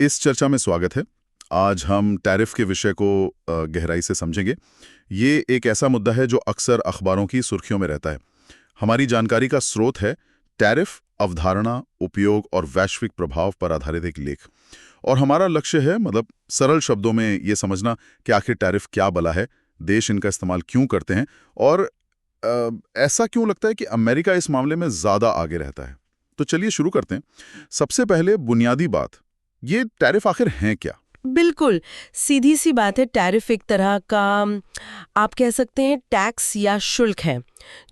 इस चर्चा में स्वागत है। आज हम टैरिफ के विषय को गहराई से समझेंगे। ये एक ऐसा मुद्दा है जो अक्सर अखबारों की सुर्खियों में रहता है। हमारी जानकारी का स्रोत है टैरिफ अवधारणा, उपयोग और वैश्विक प्रभाव पर आधारित एक लेख। और हमारा लक्ष्य है सरल शब्दों में ये समझना कि आखिर टैरिफ क्या बला है, देश इनका इस्तेमाल क्यों करते हैं और ऐसा क्यों लगता है कि अमेरिका इस मामले में ज्यादा आगे रहता है। तो चलिए शुरू करते हैं। सबसे पहले बुनियादी बात, ये टैरिफ आखिर हैं क्या? बिल्कुल सीधी सी बात है। टैरिफ एक तरह का आप कह सकते हैं टैक्स या शुल्क है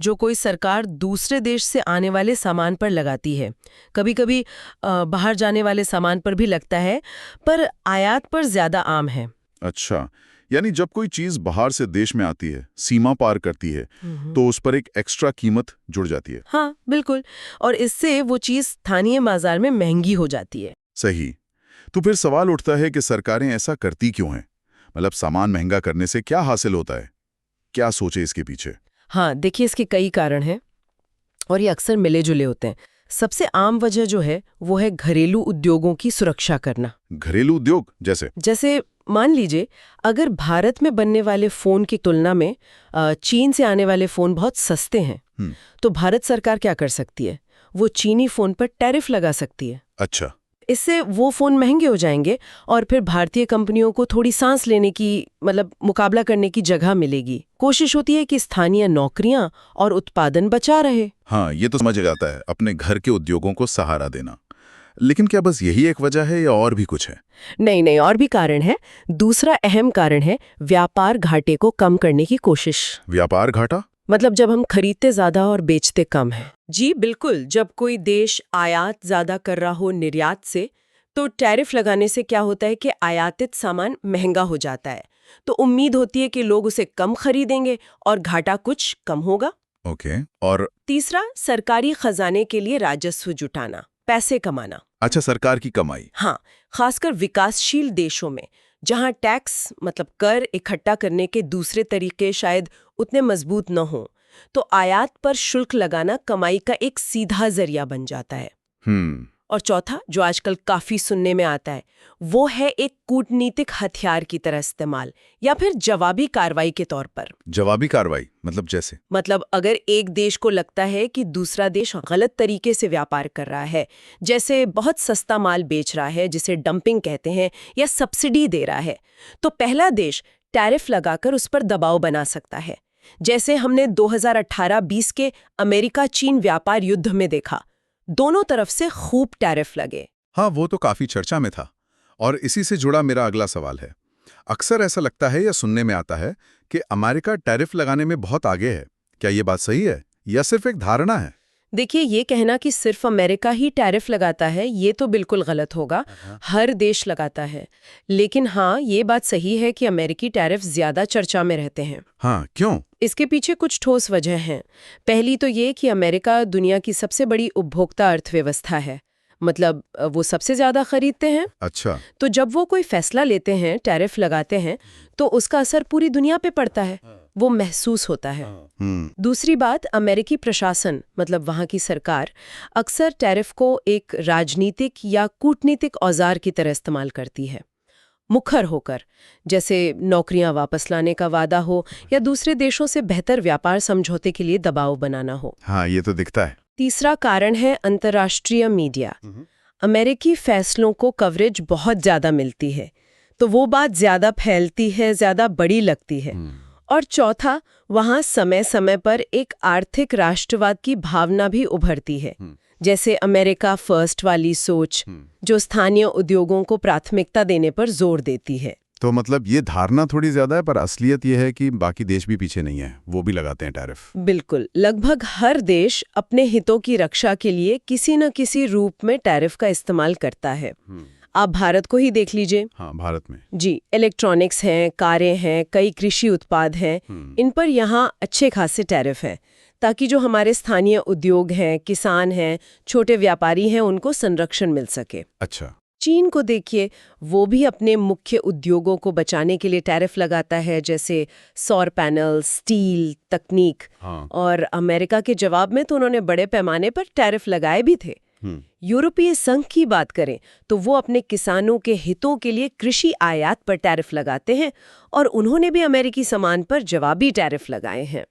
जो कोई सरकार दूसरे देश से आने वाले सामान पर लगाती है। कभी कभी बाहर जाने वाले सामान पर भी लगता है, पर आयात पर ज्यादा आम है। अच्छा, यानी जब कोई चीज बाहर से देश में आती है, सीमा पार करती है, तो उस पर एक एक्स्ट्रा कीमत जुड़ जाती है। हाँ बिल्कुल, और इससे वो चीज स्थानीय बाजार में महंगी हो जाती है। सही। तो फिर सवाल उठता है कि सरकारें ऐसा करती क्यों हैं? सामान महंगा करने से क्या हासिल होता है? क्या सोचे इसके पीछे? हाँ देखिए, इसके कई कारण हैं और ये अक्सर मिले जुले होते हैं। सबसे आम वजह जो है वो है घरेलू उद्योगों की सुरक्षा करना। घरेलू उद्योग जैसे? मान लीजिए, अगर भारत में बनने वाले फोन की तुलना में चीन से आने वाले फोन बहुत सस्ते हैं, तो भारत सरकार क्या कर सकती है? वो चीनी फोन पर टैरिफ लगा सकती है। अच्छा। इससे वो फोन महंगे हो जाएंगे और फिर भारतीय कंपनियों को थोड़ी सांस लेने की, मुकाबला करने की जगह मिलेगी। कोशिश होती है कि स्थानीय नौकरियां और उत्पादन बचा रहे। हाँ, ये तो समझ जाता है, अपने घर के उद्योगों को सहारा देना। लेकिन क्या बस यही एक वजह है या और भी कुछ है? नहीं, और भी कारण है। दूसरा अहम कारण है व्यापार घाटे को कम करने की कोशिश। व्यापार घाटा? जब हम खरीदते ज्यादा और बेचते कम है। जी बिल्कुल, जब कोई देश आयात ज्यादा कर रहा हो निर्यात से, तो टैरिफ लगाने से क्या होता है कि आयातित सामान महंगा हो जाता है। तो उम्मीद होती है कि लोग उसे कम खरीदेंगे और घाटा कुछ कम होगा। ओके। और तीसरा, सरकारी खजाने के लिए राजस्व जुटाना, पैसे कमाना। अच्छा, सरकार की कमाई। हाँ, खासकर विकासशील देशों में, जहां टैक्स कर इकट्ठा करने के दूसरे तरीके शायद उतने मजबूत न हो, तो आयात पर शुल्क लगाना कमाई का एक सीधा जरिया बन जाता है। और चौथा, जो आजकल काफी सुनने में आता है, वो है एक कूटनीतिक हथियार की तरह इस्तेमाल या फिर जवाबी कार्रवाई के तौर पर। जवाबी कार्रवाई जैसे? अगर एक देश को लगता है कि दूसरा देश गलत तरीके से व्यापार कर रहा है, जैसे बहुत सस्ता माल बेच रहा है जिसे डंपिंग कहते हैं, या सब्सिडी दे रहा है, तो पहला देश टैरिफ लगाकर उस पर दबाव बना सकता है। जैसे हमने 2018-20 के अमेरिका चीन व्यापार युद्ध में देखा, दोनों तरफ से खूब टैरिफ लगे। हाँ, वो तो काफी चर्चा में था। और इसी से जुड़ा मेरा अगला सवाल है, अक्सर ऐसा लगता है या सुनने में आता है कि अमेरिका टैरिफ लगाने में बहुत आगे है। क्या ये बात सही है या सिर्फ एक धारणा है? देखिए, ये कहना कि सिर्फ अमेरिका ही टैरिफ लगाता है, ये तो बिल्कुल गलत होगा। हर देश लगाता है। लेकिन हाँ, ये बात सही है कि अमेरिकी टैरिफ ज्यादा चर्चा में रहते हैं। हाँ, क्यों? इसके पीछे कुछ ठोस वजह हैं। पहली तो ये कि अमेरिका दुनिया की सबसे बड़ी उपभोक्ता अर्थव्यवस्था है। वो सबसे ज्यादा खरीदते हैं। अच्छा। तो जब वो कोई फैसला लेते हैं, टैरिफ लगाते हैं, तो उसका असर पूरी दुनिया पे पड़ता है। वो महसूस होता है। दूसरी बात, अमेरिकी प्रशासन वहाँ की सरकार अक्सर टैरिफ को एक राजनीतिक या कूटनीतिक औजार की तरह इस्तेमाल करती है, मुखर होकर, जैसे नौकरियां वापस लाने का वादा हो या दूसरे देशों से बेहतर व्यापार समझौते के लिए दबाव बनाना हो। हाँ, ये तो दिखता है। तीसरा कारण है अंतर्राष्ट्रीय मीडिया। अमेरिकी फैसलों को कवरेज बहुत ज्यादा मिलती है, तो वो बात ज्यादा फैलती है, ज्यादा बड़ी लगती है। और चौथा, वहाँ समय समय पर एक आर्थिक राष्ट्रवाद की भावना भी उभरती है, जैसे अमेरिका फर्स्ट वाली सोच, जो स्थानीय उद्योगों को प्राथमिकता देने पर जोर देती है। तो ये धारणा थोड़ी ज्यादा है, पर असलियत ये है कि बाकी देश भी पीछे नहीं है, वो भी लगाते हैं टैरिफ। बिल्कुल, लगभग हर देश अपने हितों की रक्षा के लिए किसी न किसी रूप में टैरिफ का इस्तेमाल करता है। आप भारत को ही देख लीजिए। हाँ, भारत में जी, इलेक्ट्रॉनिक्स हैं, कारें हैं, कई कृषि उत्पाद हैं, इन पर यहाँ अच्छे खासे टैरिफ हैं, ताकि जो हमारे स्थानीय उद्योग हैं, किसान हैं, छोटे व्यापारी हैं, उनको संरक्षण मिल सके। अच्छा। चीन को देखिए, वो भी अपने मुख्य उद्योगों को बचाने के लिए टैरिफ लगाता है, जैसे सौर पैनल, स्टील, तकनीक। हाँ। और अमेरिका के जवाब में तो उन्होंने बड़े पैमाने पर टैरिफ लगाए भी थे। यूरोपीय संघ की बात करें तो वो अपने किसानों के हितों के लिए कृषि आयात पर टैरिफ लगाते हैं और उन्होंने भी अमेरिकी सामान पर जवाबी टैरिफ लगाए हैं।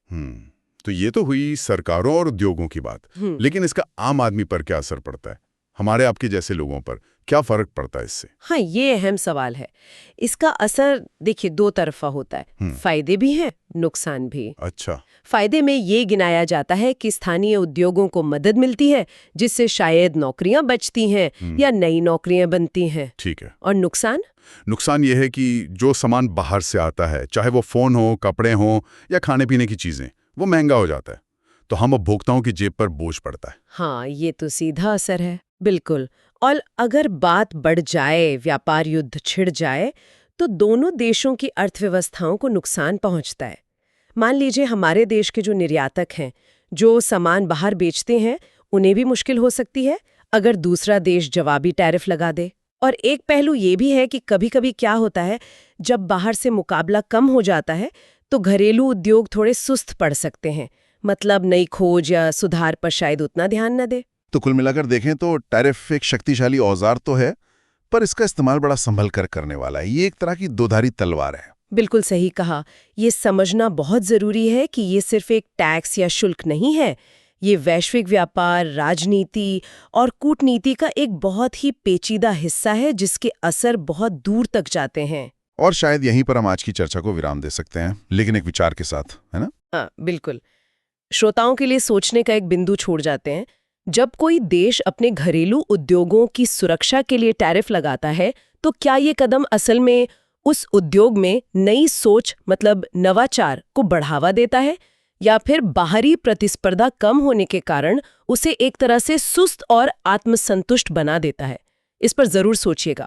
तो ये तो हुई सरकारों और उद्योगों की बात, लेकिन इसका आम आदमी पर क्या असर पड़ता है? हमारे आपके जैसे लोगों पर क्या फर्क पड़ता है इससे? हाँ, ये अहम सवाल है। इसका असर देखिए दो तरफा होता है, फायदे भी हैं, नुकसान भी। अच्छा। फायदे में ये गिनाया जाता है कि स्थानीय उद्योगों को मदद मिलती है, जिससे शायद नौकरियां बचती हैं या नई नौकरियां बनती हैं। ठीक है। और नुकसान ये है कि जो सामान बाहर से आता है, चाहे वो फोन हो, कपड़े हो या खाने पीने की चीजें, वो महंगा हो जाता है, तो हम उपभोक्ताओं की जेब पर बोझ पड़ता है। हाँ, ये तो सीधा असर है, बिल्कुल। और अगर बात बढ़ जाए, व्यापार युद्ध छिड़ जाए, तो दोनों देशों की अर्थव्यवस्थाओं को नुकसान पहुंचता है। मान लीजिए हमारे देश के जो निर्यातक हैं, जो सामान बाहर बेचते हैं, उन्हें भी मुश्किल हो सकती है अगर दूसरा देश जवाबी टैरिफ लगा दे। और एक पहलू ये भी है कि कभी-कभी क्या होता है, जब बाहर से मुकाबला कम हो जाता है तो घरेलू उद्योग थोड़े सुस्त पड़ सकते हैं, मतलब नई खोज या सुधार पर शायद उतना ध्यान न दे। तो कुल मिलाकर देखें तो टैरिफ एक शक्तिशाली औजार तो है, पर इसका इस्तेमाल बड़ा संभल कर करने वाला है। ये एक तरह की दोधारी तलवार है। बिल्कुल सही कहा। ये समझना बहुत जरूरी है कि ये सिर्फ एक टैक्स या शुल्क नहीं है। ये वैश्विक व्यापार, राजनीति और कूटनीति का एक बहुत ही पेचीदा हिस्सा है, जिसके असर बहुत दूर तक जाते हैं। और शायद यहीं पर हम आज की चर्चा को विराम दे सकते हैं, लेकिन एक विचार के साथ, है ना? हाँ, बिल्कुल। श्रोताओं के लिए सोचने का एक बिंदु छोड़ जाते हैं। जब कोई देश अपने घरेलू उद्योगों की सुरक्षा के लिए टैरिफ लगाता है, तो क्या ये कदम असल में उस उद्योग में नई सोच, मतलब नवाचार को बढ़ावा देता है, या फिर बाहरी प्रतिस्पर्धा कम होने के कारण उसे एक तरह से सुस्त और आत्मसंतुष्ट बना देता है? इस पर जरूर सोचिएगा।